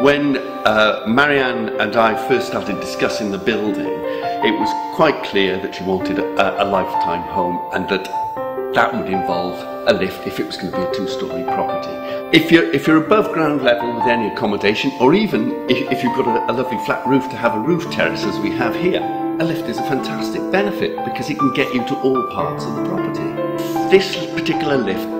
When Marianne and I first started discussing the building, it was quite clear that she wanted a lifetime home, and that would involve a lift if it was going to be a two-storey property. If you're above ground level with any accommodation, or even if you've got a lovely flat roof to have a roof terrace as we have here, a lift is a fantastic benefit because it can get you to all parts of the property. This particular lift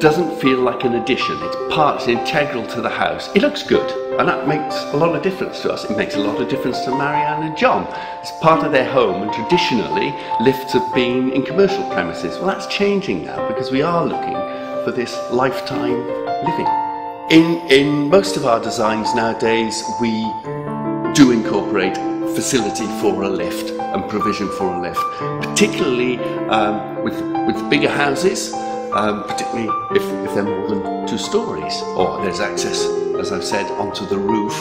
doesn't feel like an addition. It's integral to the house. It looks good, and that makes a lot of difference to us. It makes a lot of difference to Marianne and John. It's part of their home, and traditionally lifts have been in commercial premises. Well, that's changing now because we are looking for this lifetime living. In most of our designs nowadays, we do incorporate facility for a lift and provision for a lift, particularly with bigger houses. Particularly if they're more than 2 stories, or there's access, as I've said, onto the roof,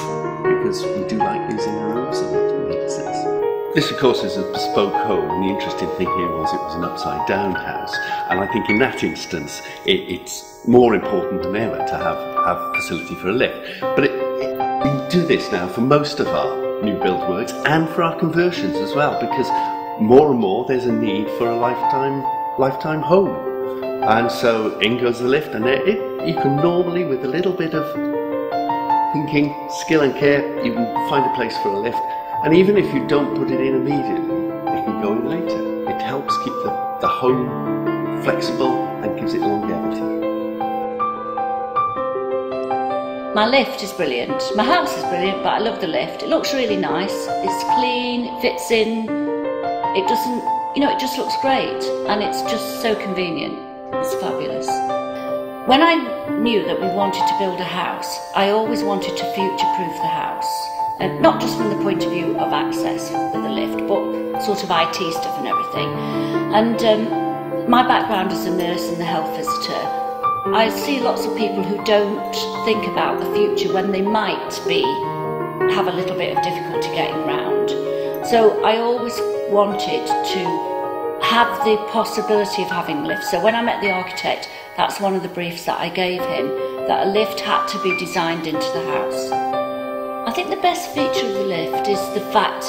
because we do like using the roofs and it makes sense. This, of course, is a bespoke home, and the interesting thing here was it was an upside-down house, and I think in that instance it's more important than ever to have facility for a lift. But we do this now for most of our new build works and for our conversions as well, because more and more there's a need for a lifetime home. And so in goes the lift, and you can normally, with a little bit of thinking, skill and care, you can find a place for a lift. And even if you don't put it in immediately, it can go in later. It helps keep the home flexible and gives it longevity. My lift is brilliant. My house is brilliant, but I love the lift. It looks really nice. It's clean, it fits in. It doesn't, it just looks great, and it's just so convenient. It's fabulous. When I knew that we wanted to build a house, I always wanted to future-proof the house. And not just from the point of view of access with the lift, but sort of IT stuff and everything. And my background as a nurse and a health visitor, I see lots of people who don't think about the future when they might have a little bit of difficulty getting round. So I always wanted to have the possibility of having lifts. So when I met the architect, that's one of the briefs that I gave him, that a lift had to be designed into the house. I think the best feature of the lift is the fact,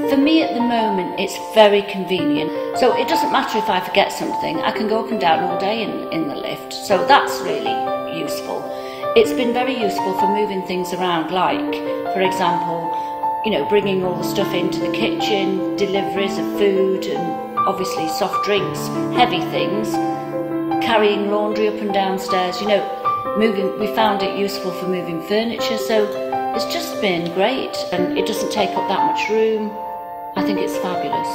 for me at the moment, it's very convenient. So it doesn't matter if I forget something, I can go up and down all day in the lift. So that's really useful. It's been very useful for moving things around, like, for example, bringing all the stuff into the kitchen, deliveries of food and obviously soft drinks, heavy things, carrying laundry up and downstairs, we found it useful for moving furniture, so it's just been great, and it doesn't take up that much room. I think it's fabulous.